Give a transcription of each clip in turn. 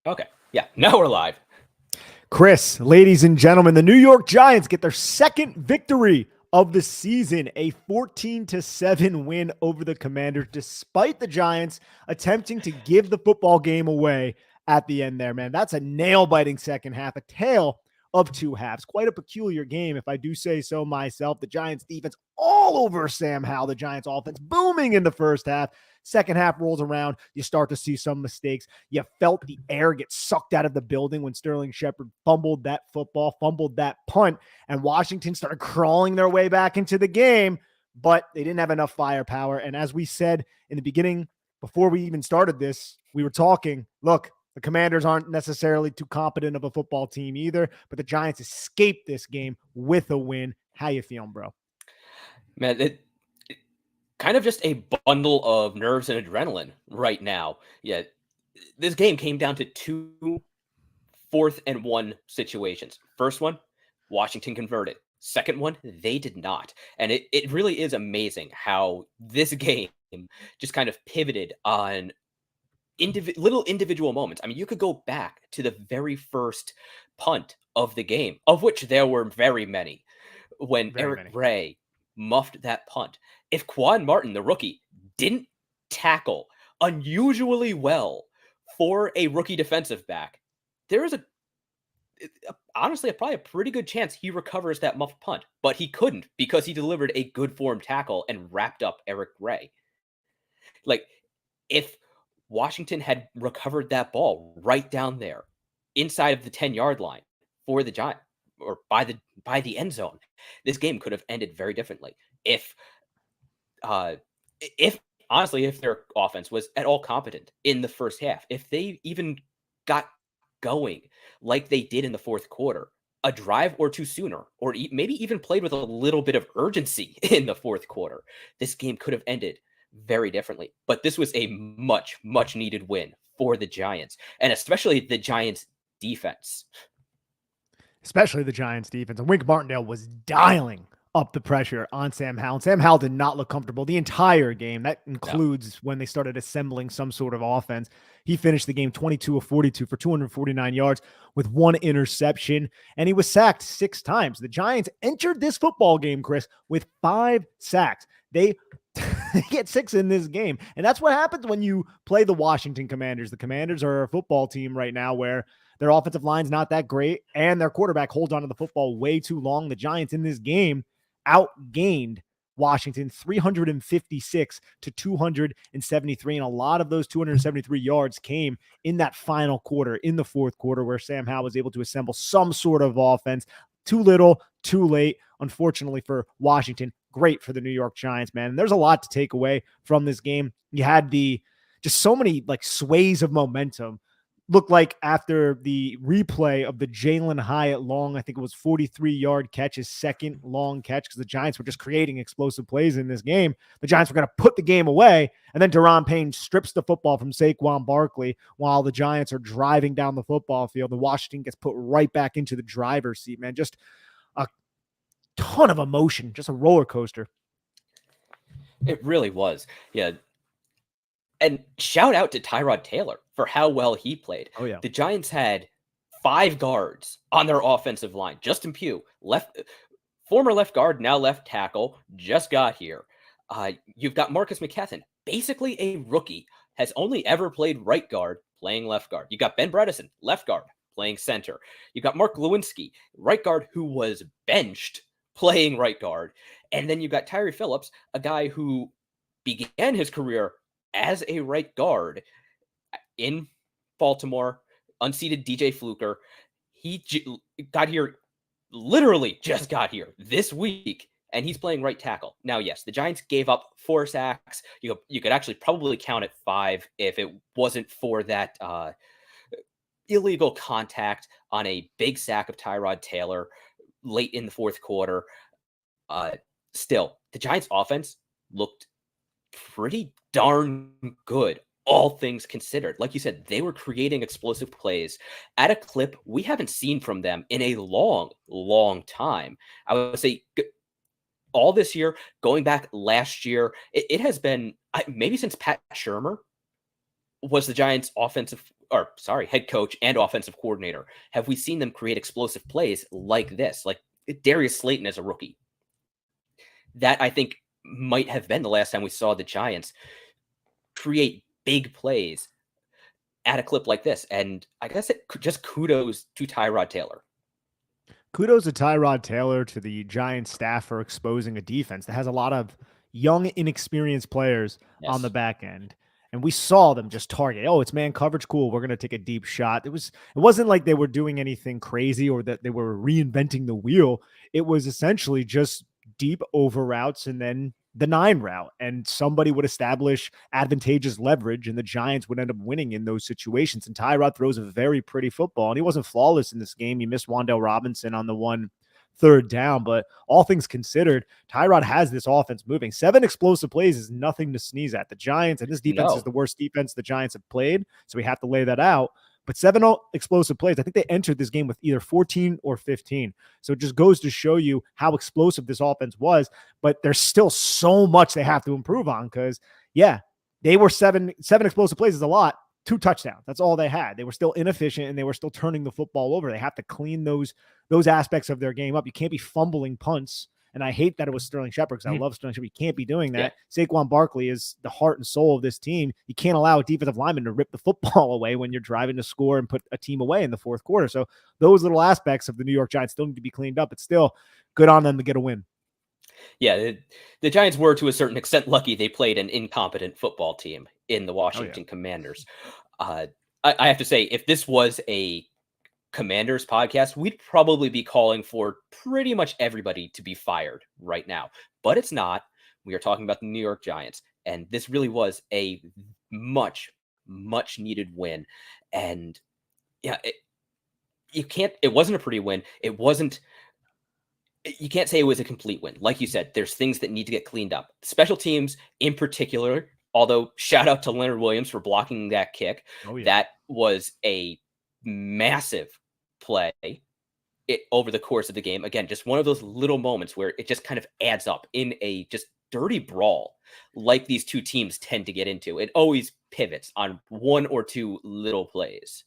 Okay. Yeah. Now we're live. Chris, ladies and gentlemen, the New York Giants get their second victory of the season, a 14-7 win over the Commanders, despite the Giants attempting to give the football game away at the end there, man. That's a nail-biting second half, a tale of two halves. Quite a peculiar game, if I do say so myself. The Giants defense all over Sam Howell, the Giants offense booming in the first half. Second half rolls around, you start to see some mistakes. You felt the air get sucked out of the building when Sterling Shepard fumbled that football, fumbled that punt, and Washington started crawling their way back into the game, but they didn't have enough firepower. And as we said in the beginning, before we even started this, we were talking, look, the Commanders aren't necessarily too competent of a football team either, but the Giants escaped this game with a win. How you feeling, bro? Man, it kind of just a bundle of nerves and adrenaline right now. Yeah. This game came down to two 4th-and-1 situations. First one, Washington converted. Second one, they did not. And it really is amazing how this game just kind of pivoted on little individual moments. I mean, you could go back to the very first punt of the game, of which there were very many, when Eric Ray muffed that punt. If Quan Martin, the rookie, didn't tackle unusually well for a rookie defensive back, there is honestly probably a pretty good chance he recovers that muffed punt, but he couldn't because he delivered a good form tackle and wrapped up Eric Ray. Like, if Washington had recovered that ball right down there inside of the 10-yard line for the Giants, or by the end zone, this game could have ended very differently. If honestly, if their offense was at all competent in the first half, if they even got going like they did in the fourth quarter, a drive or two sooner, or maybe even played with a little bit of urgency in the fourth quarter, this game could have ended very differently. But this was a much, much needed win for the Giants, and especially the Giants defense. Especially the Giants defense. And Wink Martindale was dialing up the pressure on Sam Howell. And Sam Howell did not look comfortable the entire game. That includes when they started assembling some sort of offense. He finished the game 22 of 42 for 249 yards with one interception, and he was sacked 6 times. The Giants entered this football game, Chris, with 5 sacks. They get 6 in this game. And that's what happens when you play the Washington Commanders. The Commanders are a football team right now where their offensive line's not that great, and their quarterback holds onto the football way too long. The Giants in this game outgained Washington 356 to 273. And a lot of those 273 yards came in that final quarter, in the fourth quarter, where Sam Howell was able to assemble some sort of offense. Too little, too late, unfortunately, for Washington. Great for the New York Giants, man. And there's a lot to take away from this game. You had just so many like sways of momentum. Looked like after the replay of the Jalen Hyatt long, I think it was 43-yard catch, his second long catch, because the Giants were just creating explosive plays in this game. The Giants were going to put the game away, and then Daron Payne strips the football from Saquon Barkley while the Giants are driving down the football field. The Washington gets put right back into the driver's seat, man. Just a ton of emotion, just a roller coaster. It really was. Yeah. And shout out to Tyrod Taylor for how well he played. Oh, yeah. The Giants had 5 guards on their offensive line. Justin Pugh, former left guard, now left tackle, just got here. You've got Marcus McKethan, basically a rookie, has only ever played right guard, playing left guard. You got Ben Bredesen, left guard, playing center. You got Mark Lewinsky, right guard, who was benched, playing right guard. And then you got Tyree Phillips, a guy who began his career as a right guard in Baltimore, unseated DJ Fluker. He got here, literally just got here this week, and he's playing right tackle. Now, yes, the Giants gave up 4 sacks. You could actually probably count it 5 if it wasn't for that illegal contact on a big sack of Tyrod Taylor late in the fourth quarter. Still, the Giants' offense looked pretty darn good, all things considered. Like you said, they were creating explosive plays at a clip we haven't seen from them in a long, long time. I would say all this year, going back last year, it has been maybe since Pat Shurmur was the Giants' offensive head coach and offensive coordinator, have we seen them create explosive plays like this? Like Darius Slayton as a rookie. That I think might have been the last time we saw the Giants create big plays at a clip like this. And I guess just kudos to Tyrod Taylor. Kudos to Tyrod Taylor, to the Giants staff for exposing a defense that has a lot of young, inexperienced players on the back end. And we saw them just target. Oh, it's man coverage. Cool. We're going to take a deep shot. It wasn't like they were doing anything crazy or that they were reinventing the wheel. It was essentially just deep over routes and then the 9 route, and somebody would establish advantageous leverage and the Giants would end up winning in those situations. And Tyrod throws a very pretty football, and he wasn't flawless in this game. He missed Wan'Dale Robinson on the 1 3rd down, but all things considered, Tyrod has this offense moving. 7 explosive plays is nothing to sneeze at. The Giants, and this defense is the worst defense the Giants have played, so we have to lay that out. But 7 explosive plays, I think they entered this game with either 14 or 15. So it just goes to show you how explosive this offense was. But there's still so much they have to improve on because, yeah, they were 7 explosive plays is a lot. 2 touchdowns. That's all they had. They were still inefficient and they were still turning the football over. They have to clean those aspects of their game up. You can't be fumbling punts. And I hate that it was Sterling Shepard because I love Sterling Shepard. You can't be doing that. Yeah. Saquon Barkley is the heart and soul of this team. You can't allow a defensive lineman to rip the football away when you're driving to score and put a team away in the 4th quarter. So those little aspects of the New York Giants still need to be cleaned up. It's still good on them to get a win. Yeah, the Giants were to a certain extent lucky they played an incompetent football team in the Washington Commanders. I have to say, if this was a Commanders podcast, we'd probably be calling for pretty much everybody to be fired right now, but it's not. We are talking about the New York Giants, and this really was a much needed win. And yeah, it wasn't a pretty win. You can't say it was a complete win. Like you said, there's things that need to get cleaned up. Special teams in particular, although shout out to Leonard Williams for blocking that kick. That was a massive play over the course of the game. Again, just one of those little moments where it just kind of adds up in a just dirty brawl like these two teams tend to get into. It always pivots on 1 or 2 little plays.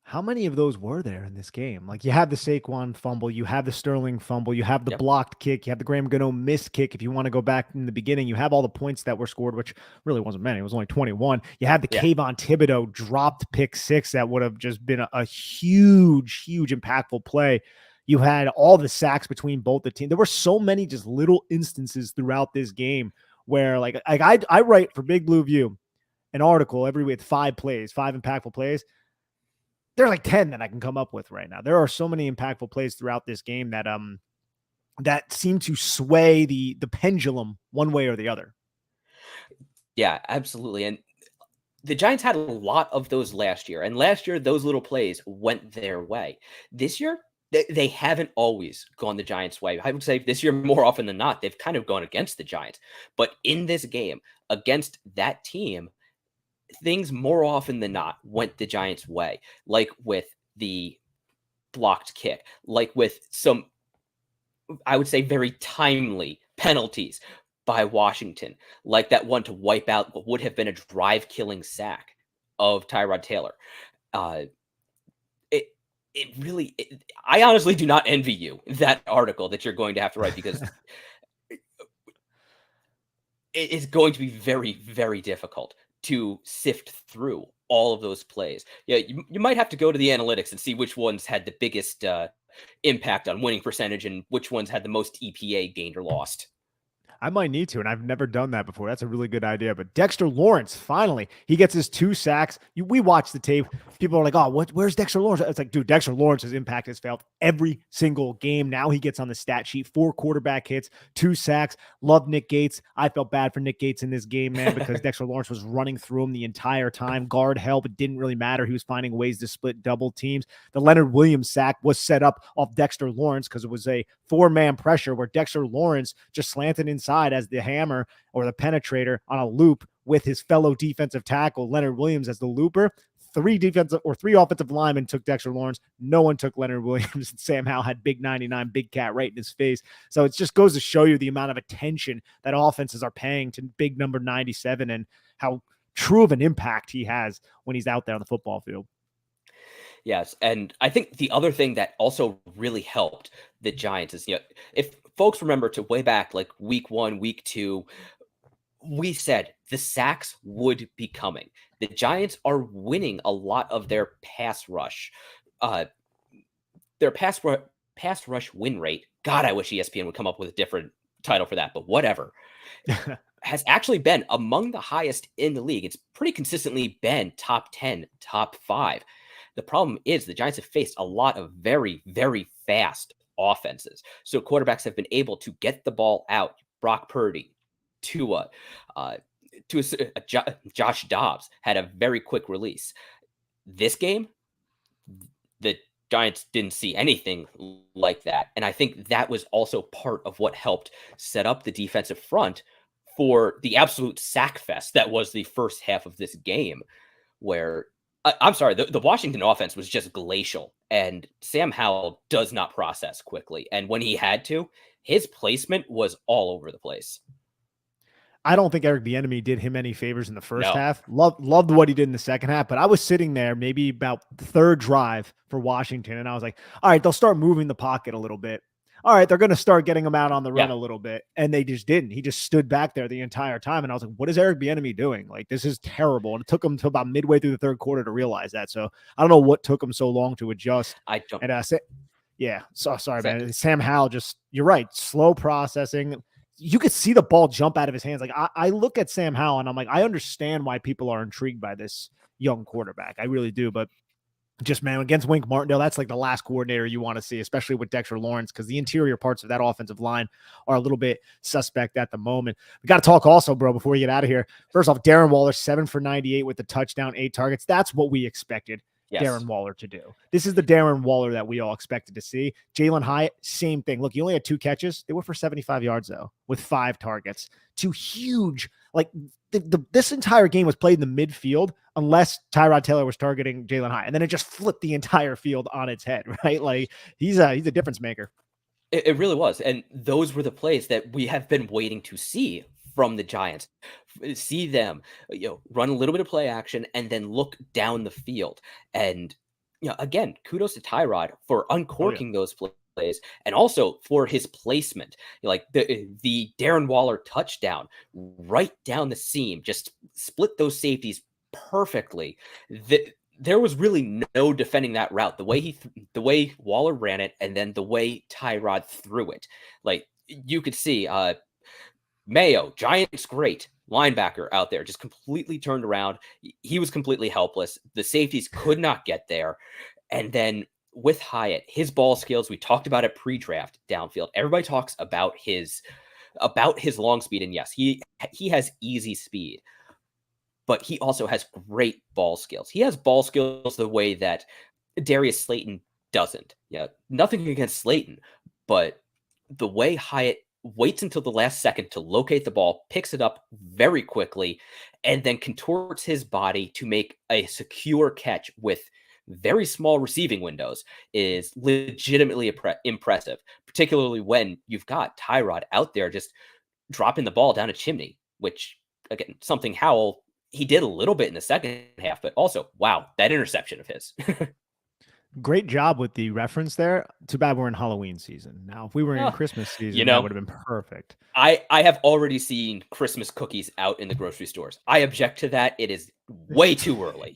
How many of those were there in this game? Like, you have the Saquon fumble, you have the Sterling fumble, you have the blocked kick, you have the Graham Gano missed kick. If you want to go back in the beginning, you have all the points that were scored, which really wasn't many. It was only 21. You have the Kayvon Thibodeau dropped pick 6 that would have just been a huge impactful play. You had all the sacks between both the teams. There were so many just little instances throughout this game where, like I write for Big Blue View an article every week with 5 impactful plays. There are like 10 that I can come up with right now. There are so many impactful plays throughout this game that seem to sway the pendulum one way or the other. Yeah, absolutely. And the Giants had a lot of those last year. And last year, those little plays went their way. This year, they haven't always gone the Giants' way. I would say this year, more often than not, they've kind of gone against the Giants. But in this game, against that team, things more often than not went the Giants' way, like with the blocked kick, like with some, I would say, very timely penalties by Washington, like that one to wipe out what would have been a drive-killing sack of Tyrod Taylor. I honestly do not envy you that article that you're going to have to write, because it is going to be very, very difficult to sift through all of those plays. Yeah, you might have to go to the analytics and see which ones had the biggest impact on winning percentage and which ones had the most EPA gained or lost. I might need to, and I've never done that before. That's a really good idea. But Dexter Lawrence, finally, he gets his 2 sacks. We watch the tape. People are like, oh, where's Dexter Lawrence? It's like, dude, Dexter Lawrence's impact has felt every single game. Now he gets on the stat sheet, 4 quarterback hits, 2 sacks. Love Nick Gates. I felt bad for Nick Gates in this game, man, because Dexter Lawrence was running through him the entire time. Guard help. It didn't really matter. He was finding ways to split double teams. The Leonard Williams sack was set up off Dexter Lawrence because it was a 4-man pressure where Dexter Lawrence just slanted inside as the hammer or the penetrator on a loop with his fellow defensive tackle, Leonard Williams, as the looper. 3 offensive linemen took Dexter Lawrence. No one took Leonard Williams. Sam Howell had big 99, big cat right in his face. So it just goes to show you the amount of attention that offenses are paying to big number 97 and how true of an impact he has when he's out there on the football field. Yes, and I think the other thing that also really helped the Giants is, if folks remember to way back like week 1, week 2, we said the sacks would be coming. The Giants are winning a lot of their pass rush. Uh, their pass rush win rate. God, I wish ESPN would come up with a different title for that, but whatever. Has actually been among the highest in the league. It's pretty consistently been top 10, top 5. The problem is the Giants have faced a lot of very, very fast offenses. So quarterbacks have been able to get the ball out. Brock Purdy, Tua, uh, Josh Dobbs had a very quick release. This game, the Giants didn't see anything like that. And I think that was also part of what helped set up the defensive front for the absolute sack fest that was the first half of this game, where I'm sorry, the Washington offense was just glacial, and Sam Howell does not process quickly. And when he had to, his placement was all over the place. I don't think Eric Bieniemy did him any favors in the first No. half. Loved what he did in the second half, but I was sitting there maybe about the third drive for Washington, and I was like, all right, they'll start moving the pocket a little bit. All right, they're going to start getting him out on the run a little bit, and they just didn't. He just stood back there the entire time, and I was like, what is Eric Bieniemy doing? Like, this is terrible, and it took him to about midway through the third quarter to realize that. So I don't know what took him so long to adjust. I don't. And yeah, so sorry, man. Sam Howell you're right, slow processing. You could see the ball jump out of his hands. Like I look at Sam Howell and I'm like, I understand why people are intrigued by this young quarterback. I really do. But just, man, against Wink Martindale, that's like the last coordinator you want to see, especially with Dexter Lawrence, because the interior parts of that offensive line are a little bit suspect at the moment. We got to talk also, bro, before we get out of here. First off, Darren Waller, 7 for 98 with the touchdown, 8 targets. That's what we expected. Yes. Darren Waller to do. This is the Darren Waller that we all expected to see. Jalen Hyatt, same thing. Look, he only had 2 catches. They were for 75 yards, though, with 5 targets. 2 huge, like this entire game was played in the midfield unless Tyrod Taylor was targeting Jalen Hyatt. And then it just flipped the entire field on its head, right? Like he's a difference maker. It really was. And those were the plays that we have been waiting to see from the Giants. See them, run a little bit of play action and then look down the field. And again, kudos to Tyrod for uncorking those plays and also for his placement. Like the Darren Waller touchdown right down the seam, just split those safeties perfectly. There was really no defending that route. The way Waller ran it, and then the way Tyrod threw it. Like you could see, Mayo, Giants great linebacker out there, just completely turned around. He was completely helpless. The safeties could not get there. And then with Hyatt, his ball skills, we talked about it pre-draft downfield. Everybody talks about his long speed, and yes, he has easy speed, but he also has great ball skills. He has ball skills the way that Darius Slayton doesn't. Yeah, nothing against Slayton, but the way Hyatt waits until the last second to locate the ball, picks it up very quickly, and then contorts his body to make a secure catch with very small receiving windows is legitimately impressive, particularly when you've got Tyrod out there just dropping the ball down a chimney, which, again, something Howell, he did a little bit in the second half, but also, wow, that interception of his. Great job with the reference there. Too bad we're in Halloween season. Now, if we were in Christmas season, that would have been perfect. I have already seen Christmas cookies out in the grocery stores. I object to that. It is way too early.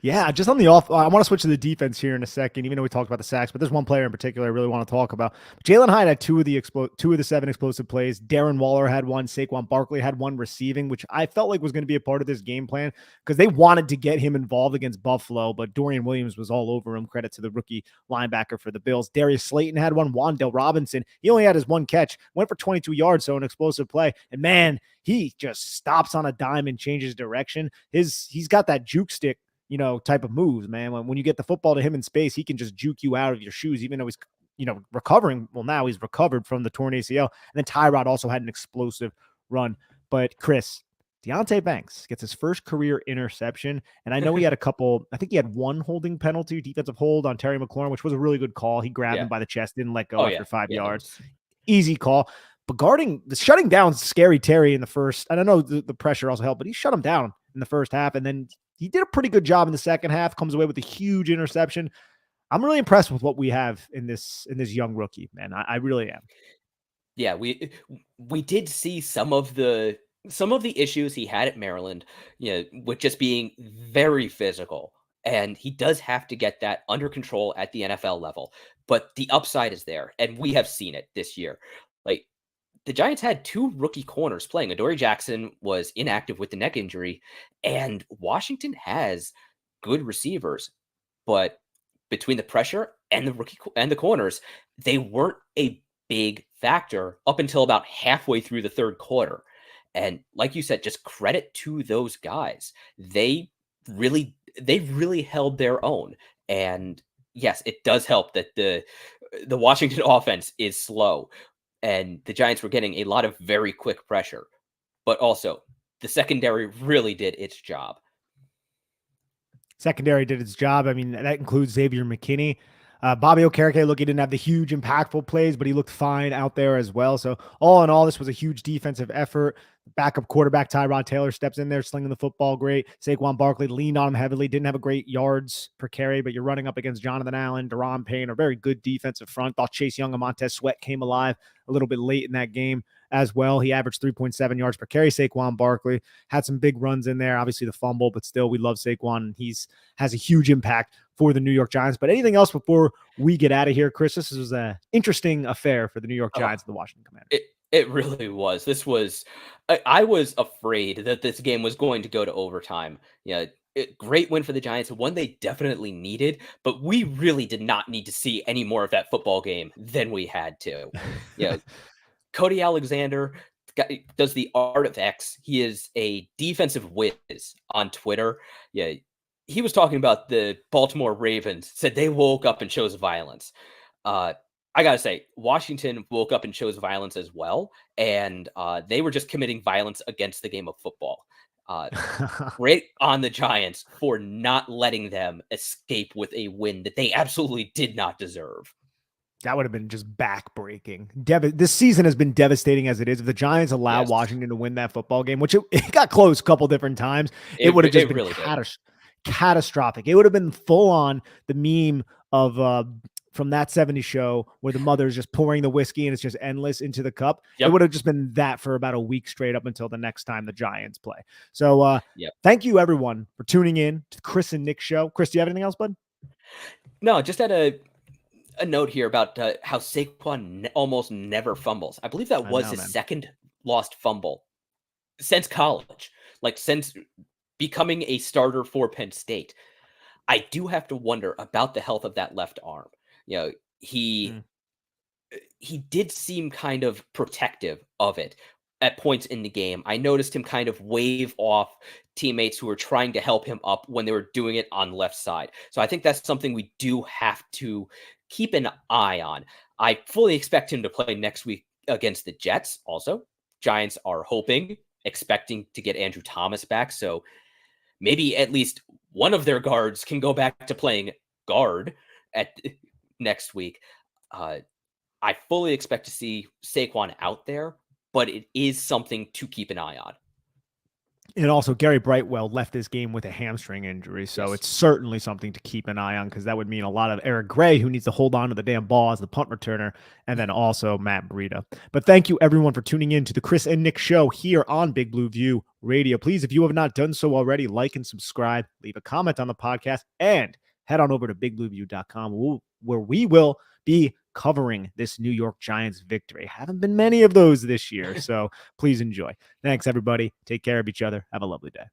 Yeah, just on the off, I want to switch to the defense here in a second, even though we talked about the sacks, but there's one player in particular I really want to talk about. Jalen Hyatt had 2 of the 7 explosive plays. Darren Waller had 1. Saquon Barkley had 1 receiving, which I felt like was going to be a part of this game plan because they wanted to get him involved against Buffalo, but Dorian Williams was all over him. Credit to the rookie linebacker for the Bills. Darius Slayton had 1. Wan'Dale Robinson, he only had his 1 catch, went for 22 yards, so an explosive play. And man, he just stops on a dime and changes direction. He's got that juke stick, type of moves, man. When you get the football to him in space, he can just juke you out of your shoes, even though he's, recovering. Well, now he's recovered from the torn ACL. And then Tyrod also had an explosive run. But Chris, Deonte Banks gets his first career interception. And I know he had a couple, I think he had 1 holding penalty, defensive hold on Terry McLaurin, which was a really good call. He grabbed him by the chest, didn't let go after 5 yards. Easy call. But shutting down Scary Terry in the first, I don't know the pressure also helped, but he shut him down in the first half. And then he did a pretty good job in the second half, comes away with a huge interception. I'm really impressed with what we have in this young rookie, man. I really am. Yeah, we did see some of the issues he had at Maryland, with just being very physical, and he does have to get that under control at the NFL level. But the upside is there, and we have seen it this year. Like the Giants had two rookie corners playing. Adoree Jackson was inactive with the neck injury, and Washington has good receivers, but between the pressure and the corners, they weren't a big factor up until about halfway through the third quarter. And like you said, just credit to those guys. They really held their own. And yes, it does help that the Washington offense is slow and the Giants were getting a lot of very quick pressure. But also, the secondary really did its job. Secondary did its job. I mean, that includes Xavier McKinney. Bobby Okereke, look, he didn't have the huge impactful plays, but he looked fine out there as well. So all in all, this was a huge defensive effort. Backup quarterback Tyrod Taylor steps in there, slinging the football great. Saquon Barkley leaned on him heavily, didn't have a great yards per carry, but you're running up against Jonathan Allen, Deron Payne, a very good defensive front. Thought Chase Young and Montez Sweat came alive a little bit late in that game as well. He averaged 3.7 yards per carry. Saquon Barkley had some big runs in there. Obviously the fumble, but still we love Saquon. Has a huge impact for the New York Giants. But anything else before we get out of here, Chris? This was an interesting affair for the New York Giants and the Washington Commanders. It really was. I was afraid that this game was going to go to overtime. Great win for the Giants, one they definitely needed, but we really did not need to see any more of that football game than we had to. Cody Alexander does the art of X. He is a defensive whiz on Twitter. Yeah, he was talking about the Baltimore Ravens, said they woke up and chose violence. I gotta say, Washington woke up and chose violence as well, and they were just committing violence against the game of football. Great on the Giants for not letting them escape with a win that they absolutely did not deserve. That would have been just backbreaking. This season has been devastating as it is. If the Giants allowed Washington to win that football game, which it got close a couple different times, it would have just been really catastrophic. It would have been full on the meme of from That 70s Show where the mother's just pouring the whiskey and it's just endless into the cup. Yep. It would have just been that for about a week straight up until the next time the Giants play. So thank you everyone for tuning in to the Chris and Nick show. Chris, do you have anything else, bud? No, just had a note here about how Saquon almost never fumbles. I believe that was his second lost fumble since college, like since becoming a starter for Penn State. I do have to wonder about the health of that left arm. He did seem kind of protective of it at points in the game. I noticed him kind of wave off teammates who were trying to help him up when they were doing it on left side. So I think that's something we do have to keep an eye on. I fully expect him to play next week against the Jets. Also, Giants are expecting to get Andrew Thomas back. So maybe at least one of their guards can go back to playing guard at next week. I fully expect to see Saquon out there, but it is something to keep an eye on. And also, Gary Brightwell left this game with a hamstring injury, so it's certainly something to keep an eye on because that would mean a lot of Eric Gray, who needs to hold on to the damn ball as the punt returner, and then also Matt Breida. But thank you, everyone, for tuning in to the Chris and Nick show here on Big Blue View Radio. Please, if you have not done so already, like and subscribe, leave a comment on the podcast, and head on over to bigblueview.com where we will be covering this New York Giants victory. Haven't been many of those this year, so please enjoy. Thanks, everybody. Take care of each other. Have a lovely day.